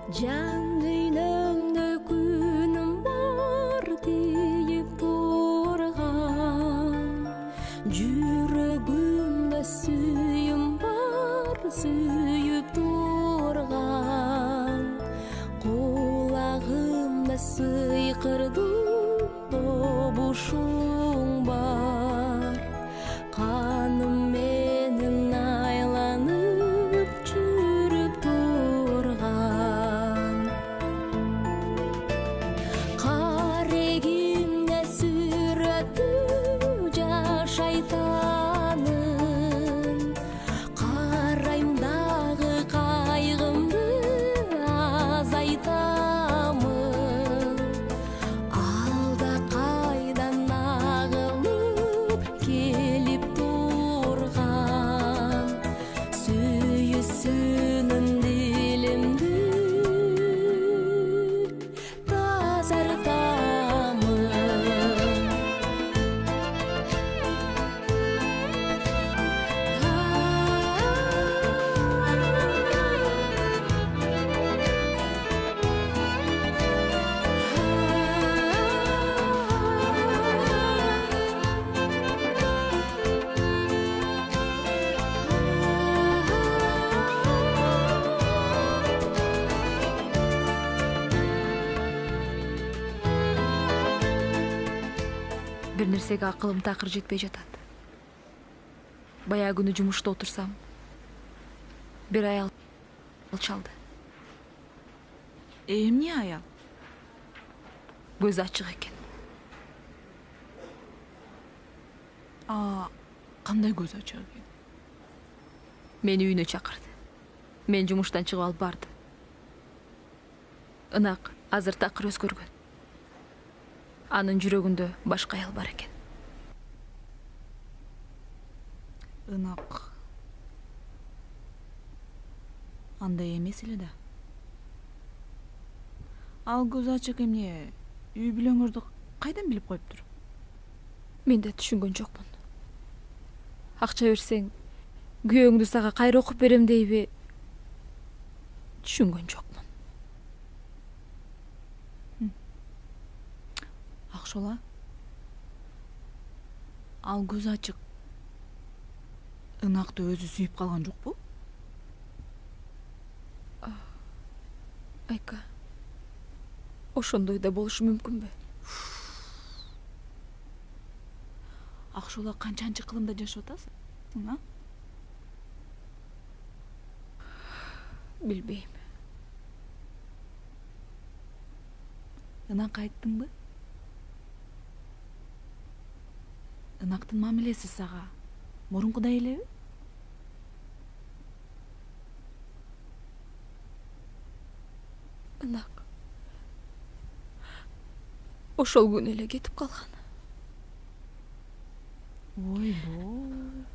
Жаңгыйнымда күнім бар дейіп тұрған, жүрегімда сүйім бар сүйіп тұрған, құлағымда сыйқырды тобушың бар, қаным менің айланып жүріп тұрған. Қарегімде сүрөттү жашайтанын, қарайм дағы қайғымды азайтамын. Алда қайдан ағылып келіп тұрған, сүйісінің дилимди тазартамын. Бир нерсеге акылым такыр жетпей жатат. Баягы күнү жумушта отурсам, бир аял чалды. Эмне аял? Көзү ачык экен. Кандай көз ачык экен? Мени үйүнө чакырды. Мен жумуштан чыгып алып бардым. Ынак азыр такыр өзгөргөн. Анын жүрөгүндө башка аял бар экен. Ынак. Андай эмес эле да. Ал көз ачык эмне? Үй бүлөңөрдү кайдан билип коюптур? Мен да түшүнгөн жокмун. Акча берсең, күйөөңдү сага кайра окуп берем дейби? Түшүнгөн жокмун. Акшола. Ал көз ачык. Ынакты өзү сүйүп калган жокпу? Айка, ошондой да болушу мүмкүнбү? Акшола канчанчы кылымда жашап атасың, а? Билбейм. Ынак айттыңбы? Ынактын мамилеси сага мурункудай элеби? Ынак ошол күнү эле кетип калган. Ойбой.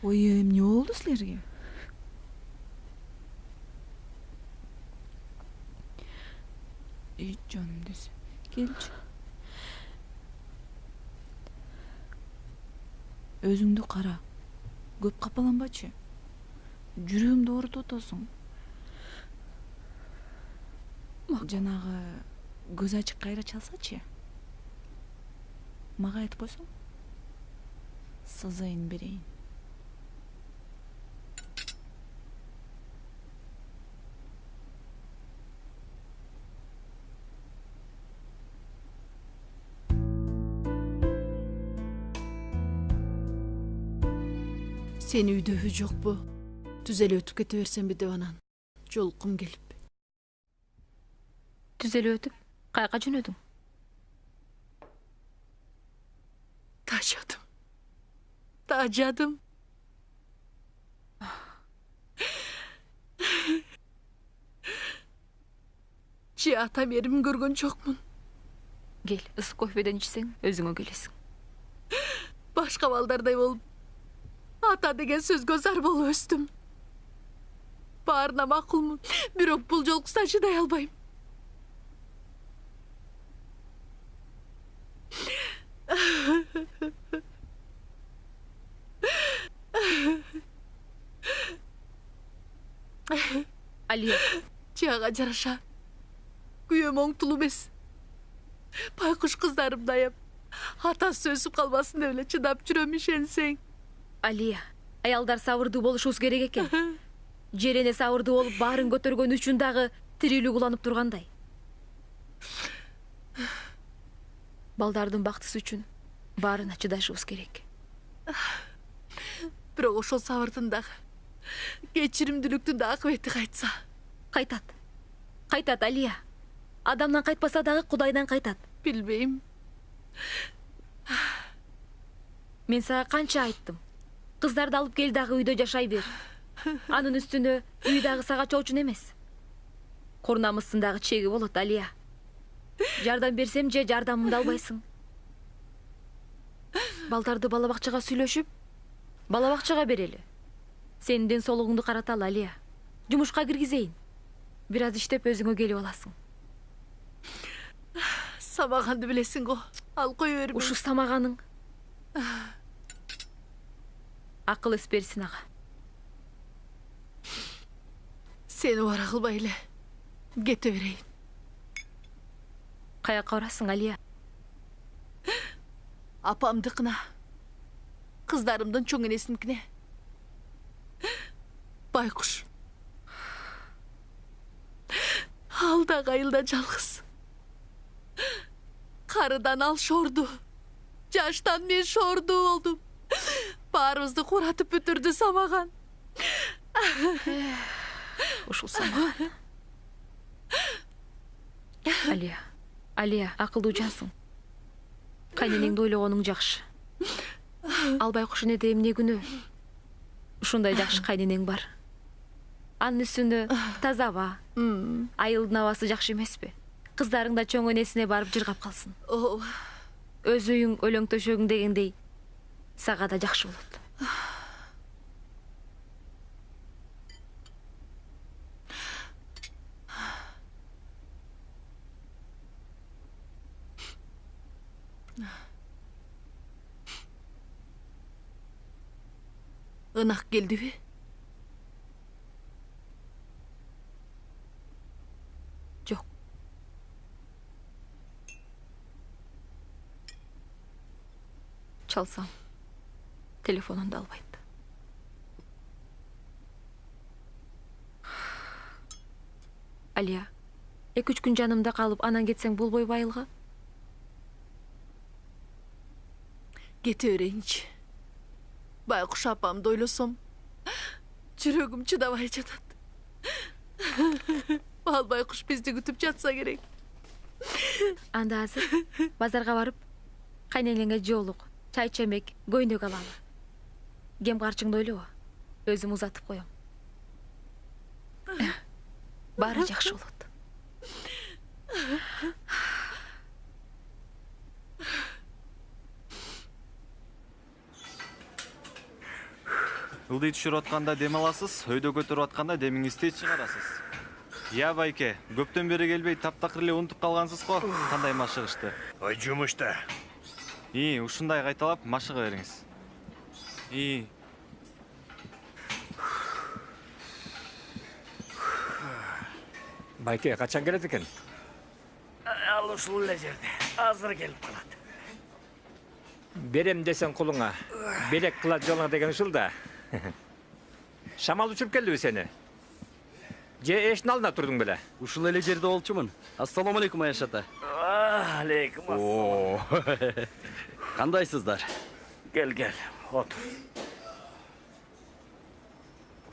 Ой, эмне болду силерге? Жаным десе. Келчи. Өзүңдү кара. Көп капаланбачы. Жүрөгүмдү оорутуп атасың. Жанагы көз ачык кайра чалсачы. Мага айтып койсоң. Сазайын берейин. Сен үйдөбү жокпу? Түз эле өтүп кете берсемби деп анан жолуккум келип. Түз эле өтүп, каяка жөнөдүң? Тажадым. Же ата берим көргөн жокмун. Кел, ысык кофеден ичсең, өзүңө келесиң. Башка балдардай болуп, ата деген сөзгө зар болуп өстүм. Баарына макулмун, бирок бул жолкусу чыдай албайм. Алия, Жаға жараша. Күйем оңтулу емес. Байкуш кыздарымды аяп, атасы өсүп калбасын деп эле чыдап жүрөм ишенсең. Алия, аялдар сабырдуу болушубуз керек экен. Жерене сабырдуу болуп баарын көтөргөн үчүн дагы тирүүлүк уланып тургандай. Балдардын бактысы үчүн баарына чыдашыбыз керек. Бирок ошол сабырдын дагы, кечиримдүүлүктүн да акыбети кайтса. Кайтат, Алия. Адамдан кайтпаса дагы Кудайдан кайтат. Билбейм. Мен сага канча айттым. Кыздарды алып кел дагы үйдө жашай бер. Анын үстүнө үй дагы сага чоочун эмес. Курнамыздын дагы чеги болот, Алия. Жардам берсем же жардамымды албайсың. Балдарды бала бакчага сүйлөшүп, бала бакчага берели. Сенин ден соолугуңду караталы, Алия. Жумушка киргизейин. Бир аз иштеп өзүңө келип аласың. Самаганды билесиң го. Ал кое бербей. Ушу самаганың акыл эс берсин ага. Сени бара кылбай эле кете берейин. Каяка барасың, Алия? Апамдыкына, кыздарымдын чоң энесиникине. Байкуш. Ал да айылда жалгыз. Карыдан ал шорду. Жаштан мен шорду болдум. Баарыбызды куратып бүтүрдү самаган. Ушул самаган. Алия, акылдуу жансың. Кайненеңди ойлогонуң жакшы. Ал байкуш энеде эмне күнөө? Ушундай жакшы кайненең бар. Анын үстүнө таза аба. Айылдын абасы жакшы эмеспи? Кыздарың да чоң энесине барып жыргап калсын. Өз үйүң өлөң төшөгүң дегендей сага да жакшы болот. Ынак келдиби? Жок. Чалсам, телефонун да албайт. Алия, 2-3 күн жанымда калып, анан кетсең болбойбу айылга? Кете берейинчи. Байкуш апамды ойлосом, жүрөгүм чыдабай жатат. Ал байкуш бизди күтүп жатса керек. Анда азыр базарга барып, кайненеңе жоолук, чай чемек, көйнөк алалы. Кем карчыңды ойлобо, өзүм узатып коем. Баары жакшы болот. Ылдый түшүрүп атканда дем аласыз, өйдө көтөрүп атканда демиңизди чыгарасыз. Я байке, көптөн бери келбей таптакыр эле унутуп калгансыз го. Кандай машыгышты? Ой, жумушта. Ушундай кайталап машыга бериңиз. Байке, качан келет экен? Ал ушул эле жерде. Азыр келип калат. Берем десең кулуңа. Белек кылат жолуңа деген ушул да. Шамал учуруп келдиби сени? Же эштин алдына турдуң беле? Ушул эле жерде болчумун. Ассаламу алейкум Аяш ата. Алейкум ассалам. Кандайсыздар? Кел, отур.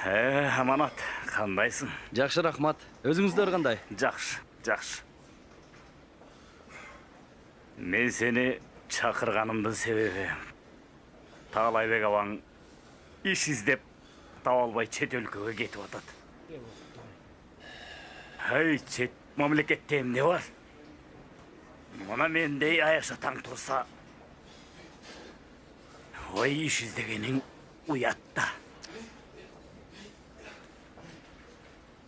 Аманат, кандайсың? Жакшы, рахмат. Өзүңүздөр кандай? Жакшы. Мен сени чакырганымдын себеби Таалайбек абаң иш издеп таба албай чет өлкөгө кетип атат. Чет мамлекетте эмне бар? Мына мендей Аяш атаң турса, иш издегениң уятта.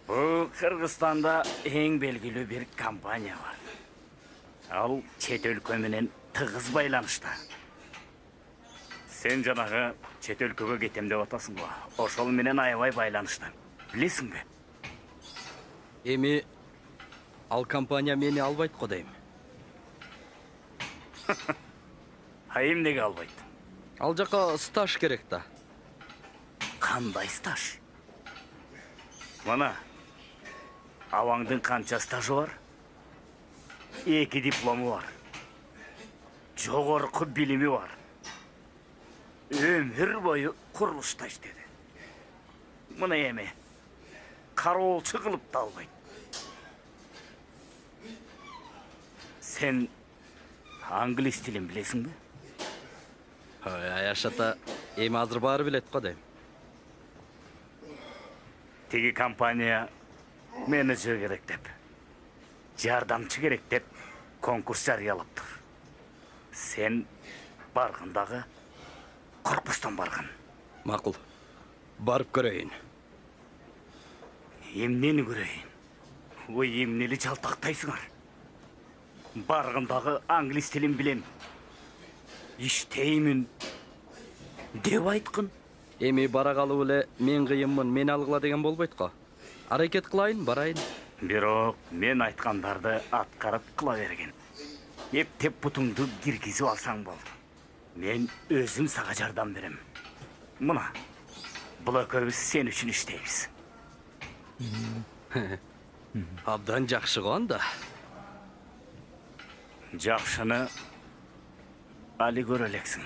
Бул Кыргызстанда эң белгилүү бир компания бар. Ал чет өлкө менен тыгыз байланышта. Сен жанагы чет өлкөгө кетем деп атасың го. Ошол менен аябай байланышта. Билесиңби? Эми ал компания мени албайт го дейм. А эмнеге албайт? Ал жака стаж керек да. Кандай стаж? Мана, Аваңдын канча стажы бар? 2 диплому бар. Жогорку билими бар. Өмүр бою курулушта иштеди. Мына эми кароолчу кылып да албайт. Сен англис тилин билесиңби? Аяш ата, эми азыр баары билет го дейм. Тиги компания менеджер керек деп, жардамчы керек деп конкурс жарыялаптыр. Сен баргандагы коркпостон барган. Макул. Барып көрөйүн. Эмнени көрөйүн? Ой, эмнели жалтактайсыңар? Баргандагы англис тилин билем. Иштеймин деп айткын. Эми бара калып эле мен кыйынмын, мени алгыла деген болбойт го. Аракет кылайын, барайын. Бирок мен айткандарды аткарып кыла берген. Эптеп бутуңду киргизип алсаң болду. Мен өзүм сага жардам берем. Мына, бул экөөбүз сен үчүн иштейбиз. Абдан жакшы го анда. Жакшыны али көрө элексиң.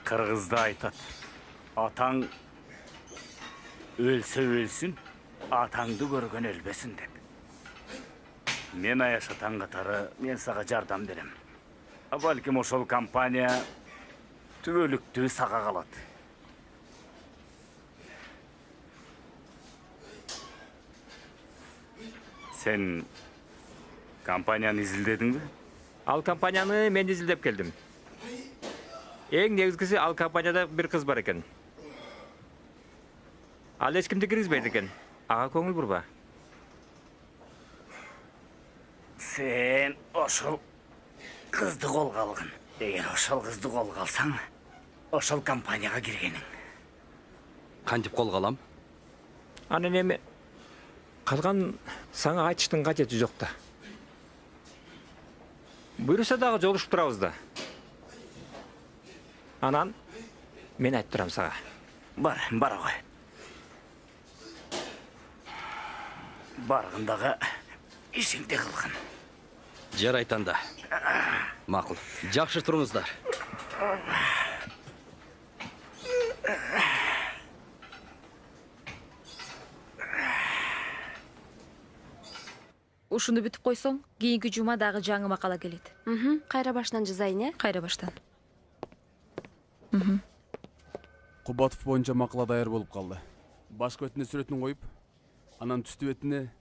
Кыргызда айтат, атаң өлсө өлсүн, атаңды көргөн өлбөсүн деп. Мен Аяш атаң катары мен сага жардам берем. А балким ошол компания түбөлүктүү сага калат. Сен компанияны изилдедиңби? Ал компанияны мен изилдеп келдим. Эң негизгиси ал компанияда бир кыз бар экен. Ал эч кимди киргизбейт экен. Ага көңүл бурба. Сен ошол кызды колго алгын. Эгер ошол кызды колго алсаң, ошол компанияга киргениң. Кантип колго алам? Анан эми калган сага айтыштын кажети жок да. Буйруса дагы жолугуп турабыз да. Анан мен айтып турам сага. Бара кой. Баргандагы ишиңди кылгын. Жарайт анда. Макул. Жакшы туруңуздар. Ушуну бүтүп койсоң, кийинки жума дагы жаңы макала келет. Кайра баштан жазайын, Кайра баштан. Кубатов боюнча макала даяр болуп калды. Башкы бетине сүрөтүн коюп, анан түстү бетине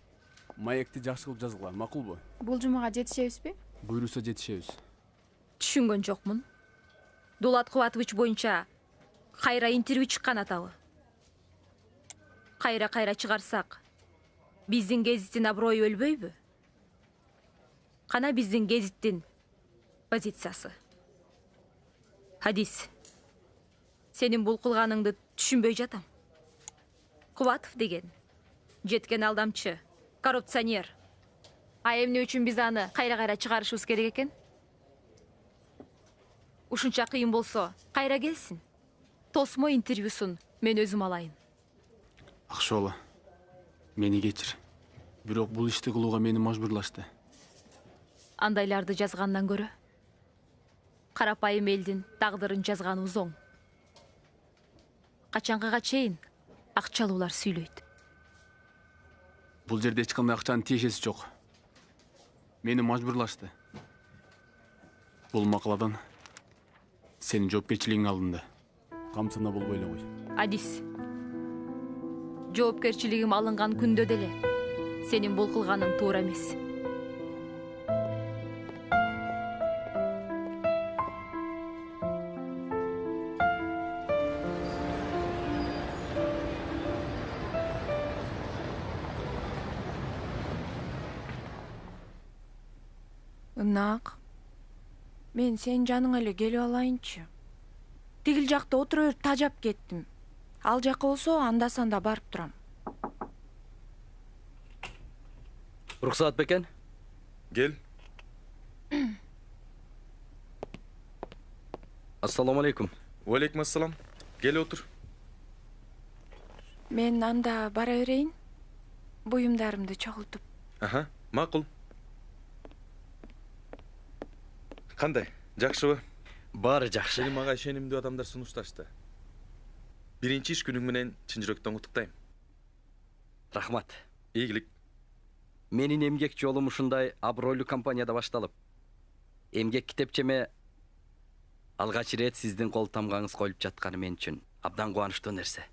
маекти жакшы кылып жазылган. Макулбу? Бул жумага жетишебизби? Буйруса жетишебиз. Түшүнгөн жокмун. Дулат Кубатович боюнча кайра интервью чыккан атабы. Кайра чыгарсак, биздин гезиттин аброю өлбөйбү? Кана биздин гезиттин позициясы. Хадис, сенин бул кылганыңды түшүнбөй жатам. Кубатов деген жеткен алдамчы, коррупционер. А эмне үчүн биз аны кайра чыгарышыбыз керек экен? Ушунча кыйын болсо, кайра келсин. Тосмо интервьюсун мен өзүм алайын. Акшола, мени кечир. Бирок бул ишти кылууга мени мажбурлашты. Андайларды жазгандан көрө карапайым элдин тагдырын жазганыбыз оң. Качанкыга чейин акчалуулар сүйлөйт. Бул жерде эч кандай акчанын тиешеси жок. Мени мажбурлашты. Бул макаладан сенин жоопкерчилигиң алдында. Камсына болбой эле кой. Адис, жоопкерчилигим алынган күндө деле сенин бул кылганың туура эмес. Ынак. Мен сен жаныңа эле келип алайынчы. Тигил жакта отура берип тажап кеттим. Ал жака болсо анда-санда барып турам. уруксаат бекен? Кел. Ассаламу алейкум. Уалейкум ассалам. Кел отур. Мен анда бара берейин. Буюмдарымды чогултуп. Аха, макул. Кандай? Жакшыбы? Баары жакшы. Сени мага ишенимдүү адамдар сунушташты. Биринчи иш күнүң менен чын жүрөктөн куттуктайм. Рахмат. Ийгилик. Менин эмгек жолум ушундай абройлуу компанияда башталып. Эмгек китепчеме алгач ирет сиздин кол тамгаңыз коюлуп жатканы мен үчүн абдан кубанычтуу нерсе.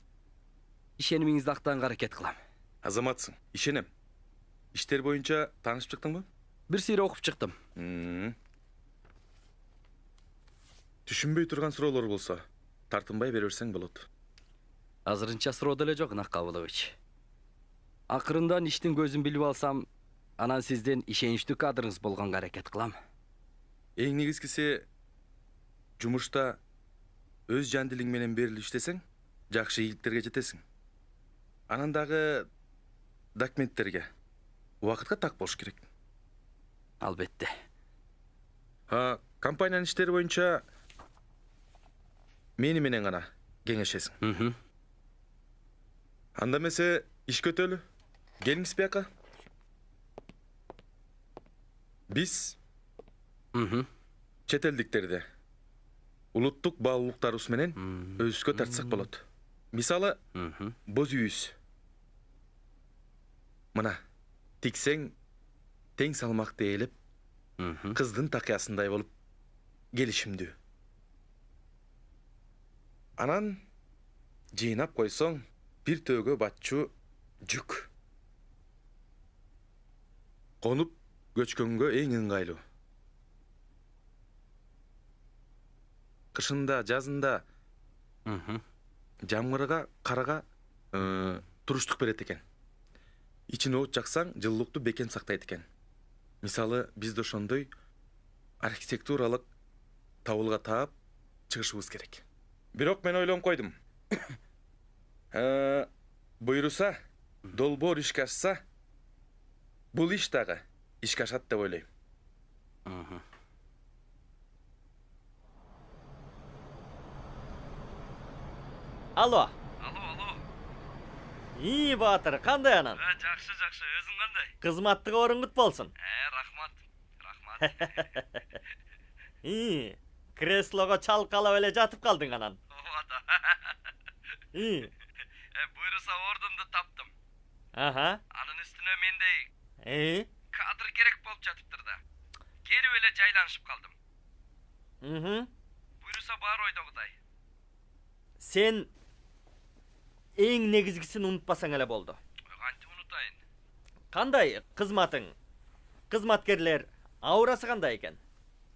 Ишенимиңизди актаганга аракет кылам. Азаматсың. Ишенем. Иштер боюнча таанышып чыктыңбы? Бир сыйра окуп чыктым. Түшүнбөй турган суроолор болсо, тартынбай бере берсең болот. Азырынча суроо деле жок, Нак Кабылович. Акырындан иштин көзүн билип алсам, анан сиздин ишеничтүү кадрыңыз болгонго аракет кылам. Эң негизгиси жумушта өз жан дилиң менен берилип иштесең, жакшы ийгиликтерге жетесиң. Анан дагы документтерге убакытка так болуш керек. Албетте. Компаниянын иштери боюнча мени менен гана кеңешесиң. Анда эмесе иш көтөлү. Келиңиз бияка. Биз чет элдиктерди улуттук баалуулуктарыбыз менен өзүбүзгө тартсак болот. Мисалы, боз үйүбүз. Мына, тиксең тең салмакты ээлеп, кыздын такыясындай болуп келишимдүү. Анан жыйнап койсоң, бир төөгө батчу жүк. Конуп көчкөнгө эң ыңгайлуу. Кышында, жазында жамгырга, карага туруштук берет экен. Ичин от жаксаң, жылуулукту бекем сактайт экен. Мисалы, бизде ошондой архитектуралык табылга таап чыгышыбыз керек. Бирок мен ойлонуп койдум. Буйруса, долбоор ишке ашса, бул иш дагы ишке ашат деп ойлойм. Алло. İyi Батыр, кандай анан? Жакшы, өзүң кандай? Кызматтыгы оруңгут болсун. Рахмат. İyi. Креслого чалкалап эле жатып калдың анан. Ооба. İyi. Буйруса ордумду таптым. Аха. Анын үстүнө мендей Кадр керек болуп жатыптыр да. Келип эле жайланышып калдым. Буйруса баары ойдогудай. Сен эң негизгисин унутпасаң эле болду. Кантип унутайын? Кандай кызматың? Кызматкерлер аурасы кандай экен?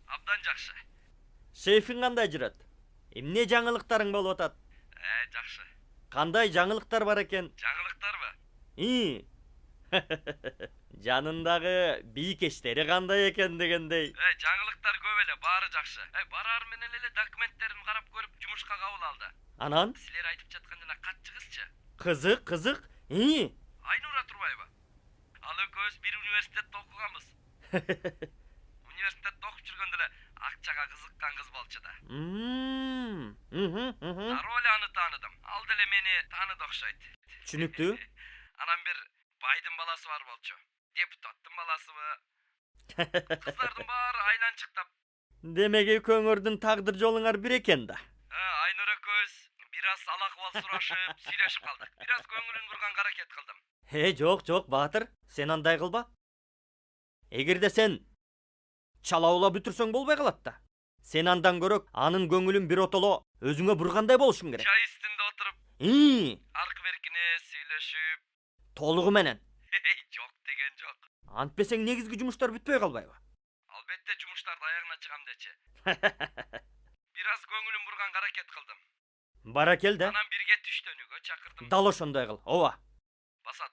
Абдан жакшы. Шефиң кандай жүрөт? Эмне жаңылыктарың болуп атат? Жакшы. Кандай жаңылыктар бар экен? Жаңылыктарбы? Жанындагы бийкештери кандай экен дегендей. Жаңылыктар көп эле, баары жакшы. Барар менен эле документтерин карап көрүп, жумушка кабыл алды. Анан? Силер айтып жаткан жана катчыгызчы? Кызык. Айнура турбайбы? Ал экөөбүз бир университетте окуганбыз. Университетте окуп жүргөндө эле акчага кызыккан кыз болчу да. Дароо эле аны тааныдым. Ал деле мени тааныды окшойт. Түшүнүктүү. Анан бир байдын баласы бар болчу. Депутаттын баласыбы? Кыздардын баары айланчыктап. Демек экөөңөрдүн тагдыр жолуңар бир экен да. Айнура экөөбүз бир аз ал акыбал сурашып, сүйлөшүп калдык. Бир аз көңүлүн бурганга аракет кылдым. Жок, Батыр. Сен андай кылба. Эгерде сен чалаулап бүтүрсөң болбой калат да. Сен андан көрөк анын көңүлүн бир отоло өзүңө бургандай болушуң керек. Чай үстүндө отуруп, аркы беркине сүйлөшүп, толугу менен. Жок деген жок. Антпесең негизги жумуштар бүтпөй калбайбы? Албетте жумуштарды аягына чыгам дечи. Бир аз көңүлүм бурганга аракет кылдым. Бара кел да. Анан бирге түштөнүүгө чакырдым. Дал ошондой кыл. Ооба. Басат.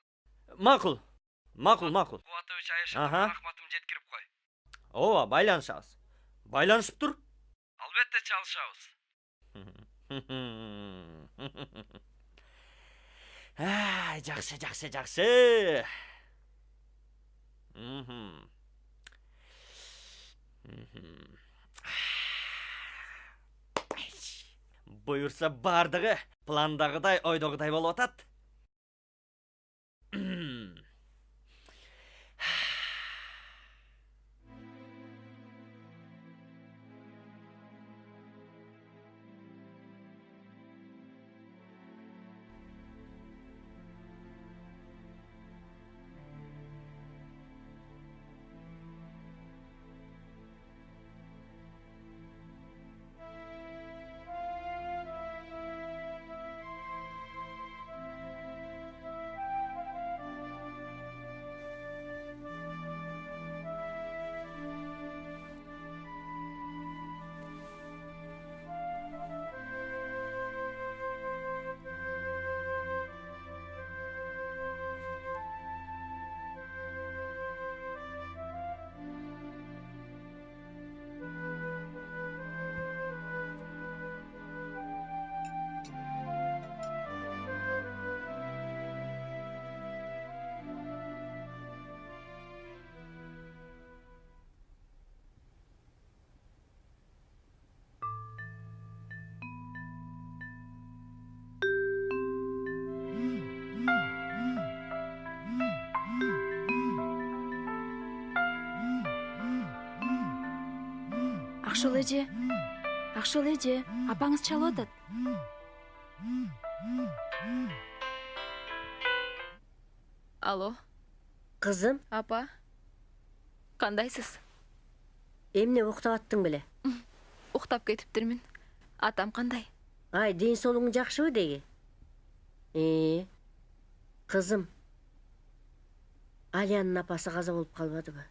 Макул. Кубатович Айшага рахматым жеткирип кой. Ооба, байланышабыз. Байланышып тур. Албетте чалышабыз. Жакшы. Буйырса бардығы пландағыдай, ойдағыдай болып атат. Ақшыл эже, апаңыз чалып атат. Алло, Кызым, апа. Кандайсыз? эмне уктап аттың беле? Уктап кетиптирмин. Атам кандай? Ай, ден соолугуң жакшыбы деги? Кызым, Алиянын апасы каза болуп калбадыбы?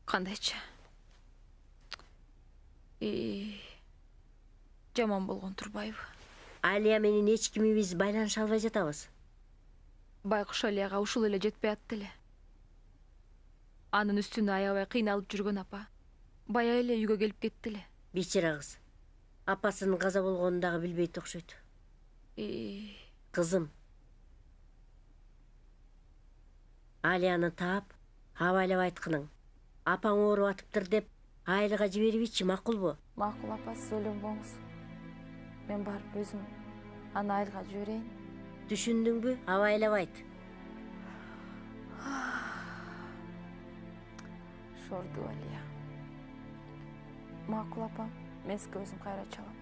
Кандайча? Жаман болгон турбайбы? Алия менен эч кимибиз байланыша албай жатабыз. Байкуш Алияга ушул эле жетпей атты эле. Анын үстүнө аябай кыйналып жүргөн апа. Бая эле үйгө келип кетти эле. Бичара кыз. Апасынын каза болгонун дагы билбейт окшойт. Кызым, Алияны таап, абайлап айткының. Апаң ооруп атыптыр деп айылга жиберибичи макулбу? Макул апа, сиз ойлонбоңуз. Мен барып өзүм аны айылга жиберейин. Түшүндүңбү? Абайлап айт. Шорду Алия. Макул апа, мен сизге өзүм кайра чалам.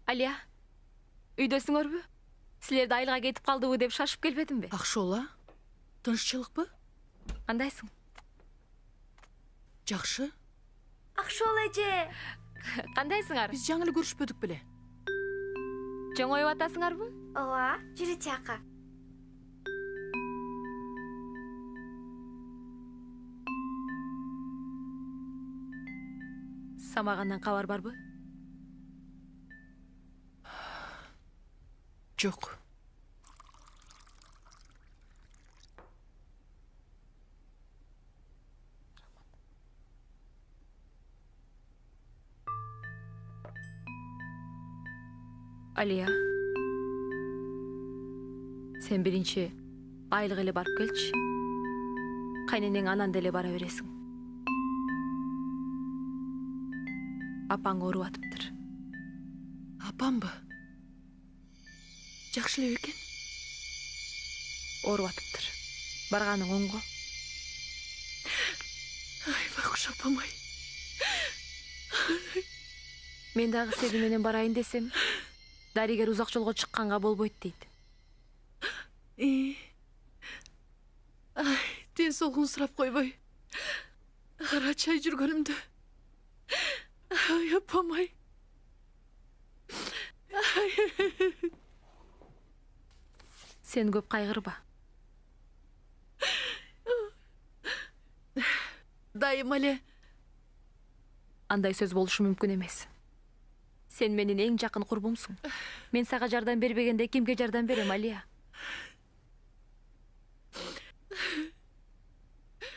Алия, үйдөсүңөрбү? Силерди айылга кетип калдыбы деп шашып келбедимби? Акшола, тынччылыкпы? Кандайсың? Жакшы. Акшол эже. Кандайсыңар? Биз жаңы эле көрүшпөдүк беле. Жоңоюп атасыңарбы? Ооба, жүрү чака. Самагандан кабар барбы? Жок. Алия, сен биринчи айылга эле барып келчи. Кайненең анан деле бара бересиң. Апаң ооруп атыптыр. Апамбы? Жакшы эле экен. Ооруп атыптыр. Барганың оңго. Ай, Байкуш апам ай. Мен дагы сени менен барайын десем, дарыгер узак жолго чыкканга болбойт дейт. Ай, ден соолугун сурап койбой. Карачай жүргөнүмдү. Ай, апам ай. Сен көп кайгырба. Дайым эле. Андай сөз болушу мүмкүн эмес. Сен менин эң жакын курбумсуң. Мен сага жардам бербегенде кимге жардам берем, Алия?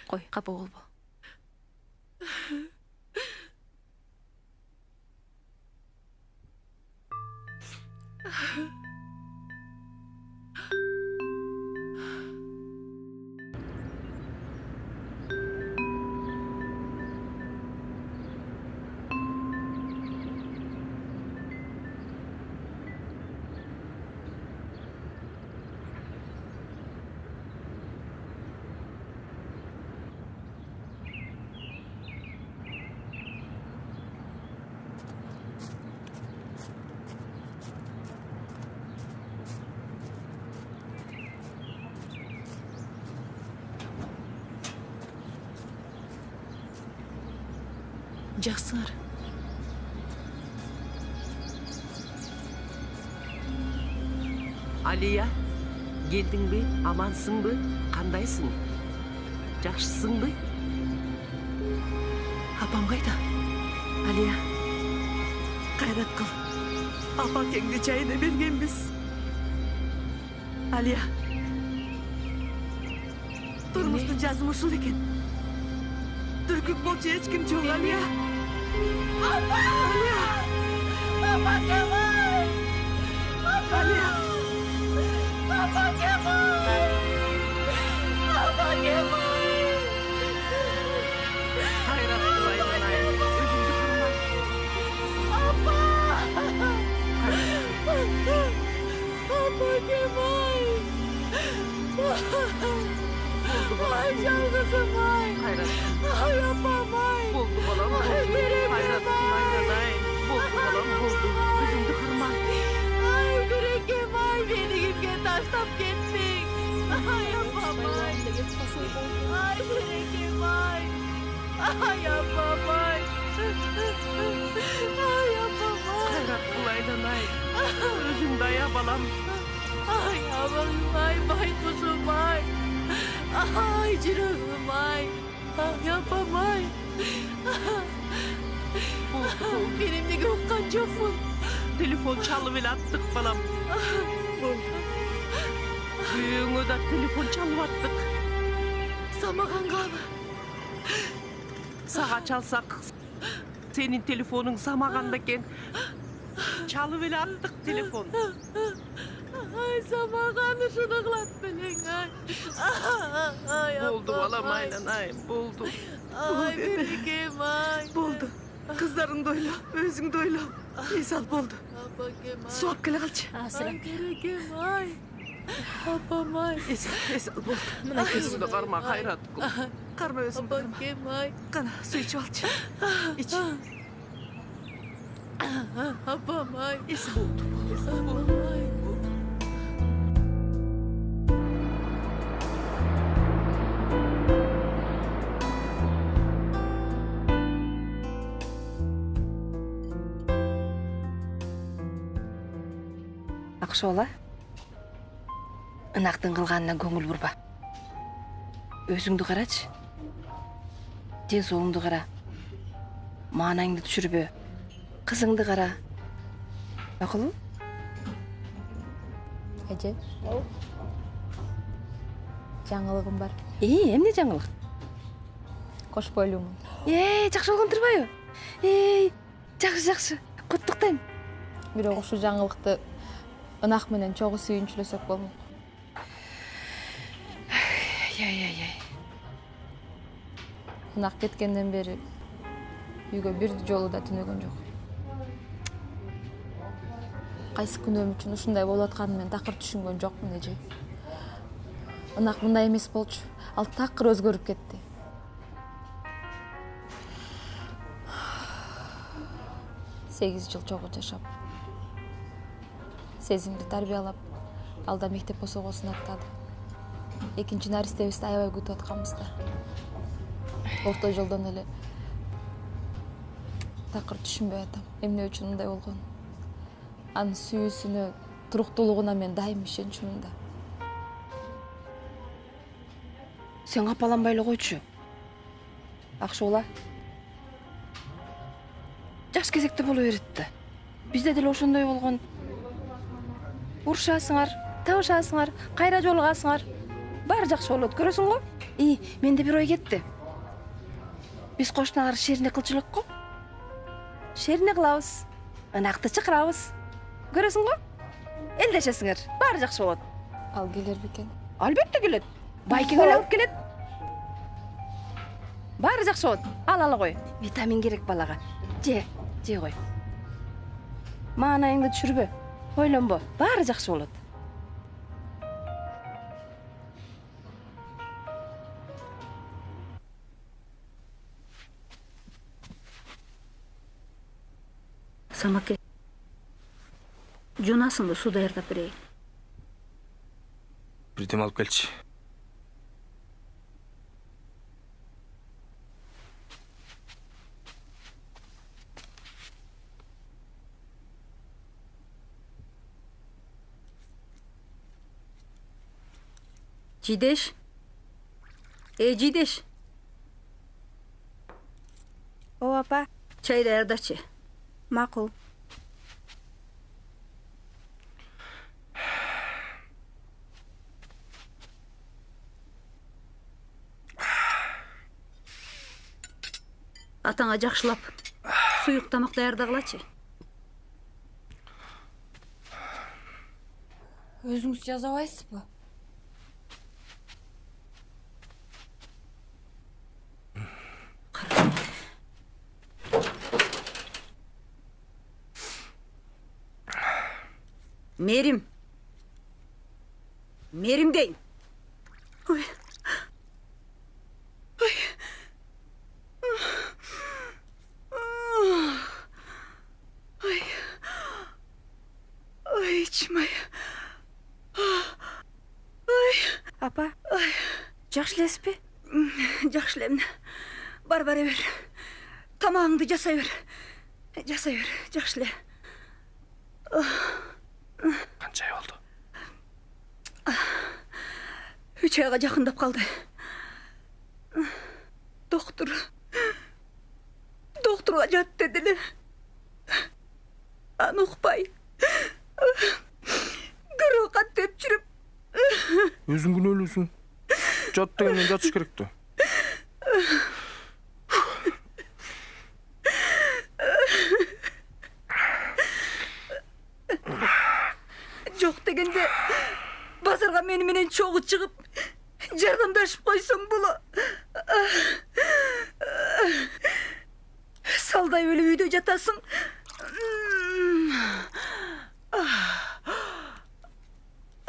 Кой, капа болбо. Жақсыңар. Алия, келдің бе? Амансың бы? Қандайсың? Жақшысың бы? Апам қайда? Алия, қайрат қыл. Апа кеңді чайына бергенбіз. Алия, тұрмыстың жазым ушул екен. Түркіп болчу ешкім жоқ, Алия. Апа! Алия! Апа кемай! Алия! Апа кемай! Апа кемай! Қайрат қылайын, өзіңді қырмай. Апа! Апа кемай! Ай, жалғызым-ай! Ай, апам-ай! Болды балам, болды. Қайрат қылайын, болды балам, болды. Өзіңді қырмай. Ай, Берекем-ай, мені кімге таштап кеттің? Ай, апам-ай! Ай, Берекем-ай! Ай, апам-ай! Ай, апам-ай! Қайрат қылайын, өзіңді ая балам. Ай, абағым-ай, байқұшым-ай! Ay, жүрегім-ай! Ай, апам-ай! Benim neге ұққан жоқпын. Телефон çalıp ele attık balam. Büyüğüne de telefon çalıp attık. Samağanға mı? Sağa çalsak senin telefonun samağanda eken. Çalıp ele attık telefon. Ay, samağanı şunaqlat bilen, ay. Ay, apam-ay. Boldu balam, aynen ay, boldu. Ay, Berekem, ay. Boldu. Kızların doyla, özün doyla. Esal boldu. Suap kele kalçı. Ay, Berekem, ay. Apam-ay. Esal boldu. Özünü karma, hayrat kul. Karma özünü karma. Berekem, ay. Kana su içi alçı. İç. Apam-ay. Esal boldu. Esal boldu. Apam-ay. Акшола, ынактын кылганына көңүл бурба. Өзүңдү карачы. Ден соолуңду кара. Маанаңды түшүрбө. Кызыңды кара. Макулбу? Эже. Жаңылыгым бар. Эмне жаңылык? Кошпойлуумун. Жакшы болгон турбайбы? Жакшы. Куттуктайм. Бирок ушу жаңылыкты ынак менен чогуу сүйүнчүлөсөк болмок. Ынак кеткенден бери үйгө бир жолу да түнөгөн жок. Кайсы күнөөм үчүн ушундай болуп атканын мен такыр түшүнгөн жокмун, эже. Ынак мындай эмес болчу. Ал такыр өзгөрүп кетти. Сегиз жыл чогуу жашап, сезимди тарбиялап, алда мектеп босогосун аттады. Экинчи наристебизди аябай күтүп атканбызда. Орто жолдон эле такыр түшүнбөй атам, эмне үчүн мындай болгонун. Анын сүйүүсүнө, туруктуулугуна мен дайым ишенчүмүн да. Сен капаланбай эле койчу. Акшола. Жаш кезекте боло берет да. Бизде деле ошондой болгон. Урушасыңар, табышасыңар, кайра жолугасыңар. Баары жакшы болот, көрөсүң го? Менде бир ой кетти. Биз кошунагар шерине кылчу элек го. Шерине кылабыз. Ынакты чакырабыз. Көрөсүң го? Элдешесиңер, баары жакшы болот. Ал келер бекен? Албетте келет. Байкең эле алып келет. Баары жакшы болот. Ала кой. Витамин керек балага. Же кой. Маанайыңды түшүрбө. Ойлонбо. Баары жакшы болот. Самаке. Жонасыңды суу даярдап берейин. Бирдем алып келчи. Жидеш. Жидеш. О, апа. Чай даярдачы. Макул. Атаңа жакшылап суюк тамак даярдагылачы. Өзүңүз жазабайсызбы? Мерим. Мерим дейм. Ой. Ой. Ой. Ой, içim Ой. Апа, Ой. жакшы элесизби? Жакшы элем. Бар бер. Тамагыңды жасай бер. Жакшы эле. Канча ай болду? 3 айга жакындап калды. Доктурга жат дедиле. Аны укпай. Кырыкат деп жүрүп. Өзүң күнөөлүүсүң. Жат дегенден жатыш керек да. Жок дегенде базарга мени менен чогуу чыгып жардамдашып койсоң боло. Салдай эле үйдө жатасың.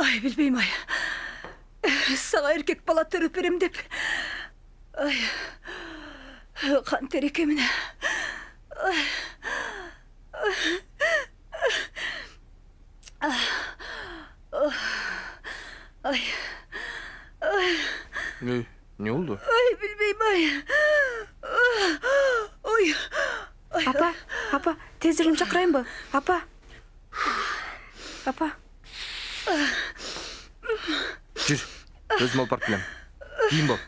Ай, билбейм ай. Сага эркек бала төрөп берем деп. Ай. Кан тереке менен. Ай. Не болду? Ай, билбейм ай. Ой. Апа, тез жардам чакырайынбы? Апа. Жүр, өзүм алып барып келем. Кийин бол.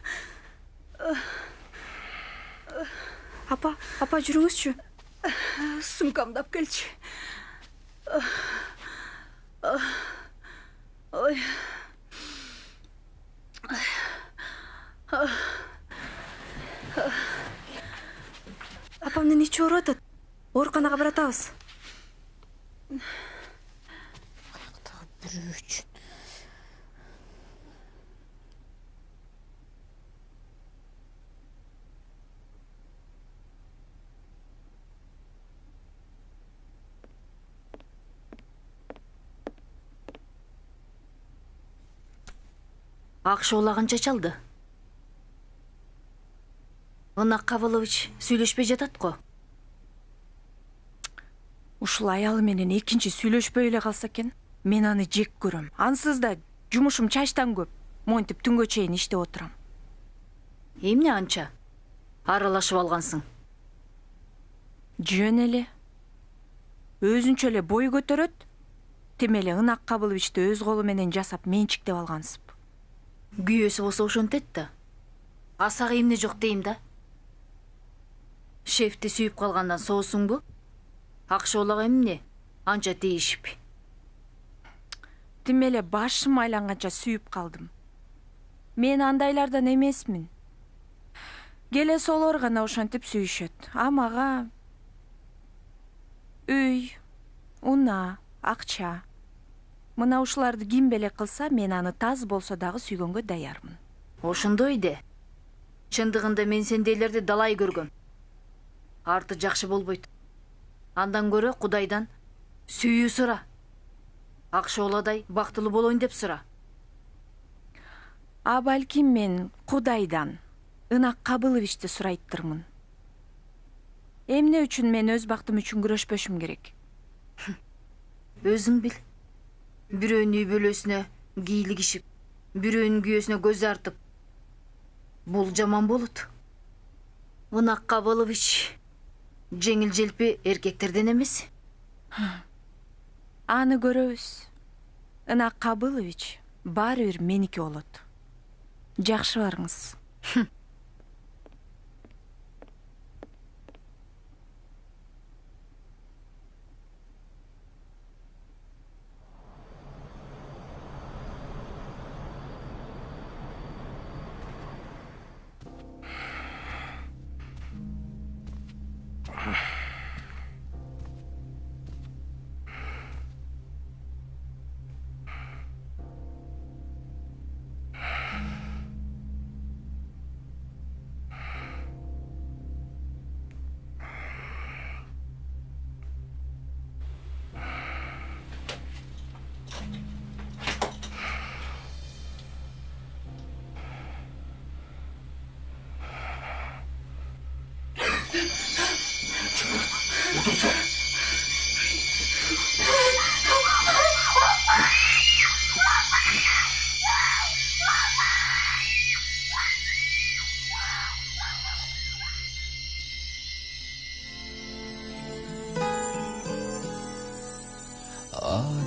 Апа, жүрүңүзчү. Сумкамды алып келчи. Ой. Апамдын ичи ооруп атат. Ооруканага баратабыз. Аяктагы бирөө үчүн. Акшола канча чалды? Ынак Кабылович сүйлөшпөй жатат го. Ушул аялы менен экинчи сүйлөшпөй эле калса экен, мен аны жек көрөм. Ансыз да жумушум чачтан көп. Монтип түнгө чейин иштеп отурам. Эмне анча? Аралашып алгансың. Жөн эле. Өзүнчө эле бой көтөрөт. Темеле Ынак Кабыловичти өз колу менен жасап менчиктеп алгансып. Күйөөсү болсо ошентет да. Асак эмне жок дейм да. Шефти сүйүп калгандан соосуңбу? Акшоолак эмне? Анча дейишип. Тим эле башым айланганча сүйүп калдым. Мен андайлардан эмесмин. Келе солор гана ошентип сүйүшөт. А мага үй, уна, акча. Мына ушуларды ким белек кылса, мен аны таз болсо дагы сүйгөнгө даярмын. Ошондой де. Чындыгында мен сендейлерди далай көргөм. Арты жакшы болбойт. Андан көрө Кудайдан сүйүү сура. Акшооладай бактылуу болоюн деп сура. А балким мен Кудайдан Ынак Кабыловичти сурайттырмын. Эмне үчүн мен өз бактым үчүн күрөшпөшүм керек? Өзүң бил. Бирөөнүн үй бөлөсүнө кийлигишип, бирөөнүн күйөөсүнө көз артып. Бул жаман болот. Ынак Кабылович жеңил желпи эркектерден эмес. Аны көрөбүз. Ынак Кабылович баары бир меники болот. Жакшы барыңыз.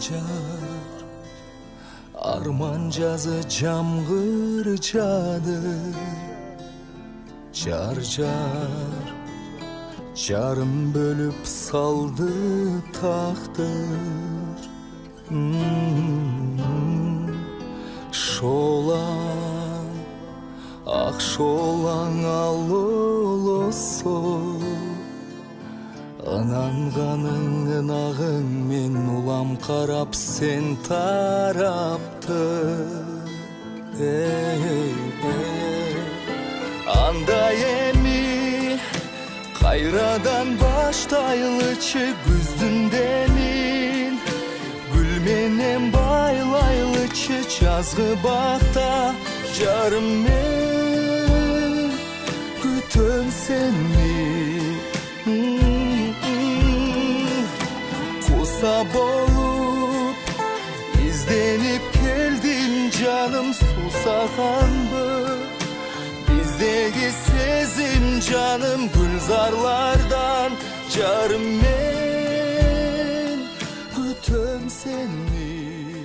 Acar arman жазы жамгыр жады жар жарым бөлүп салды тактыр шолаң ак шолаң алолосо ынанганың ынагың мен улам карап сен тарапты андай эми кайрадан баштайлычы күздүн демин гүл менен байлайлычы жазгы бакта жарым мен күтөм сени Kusa bolup izdenip geldim canım susagandı Bizdeki sezim canım gülzarlardan Carım men kütüm seni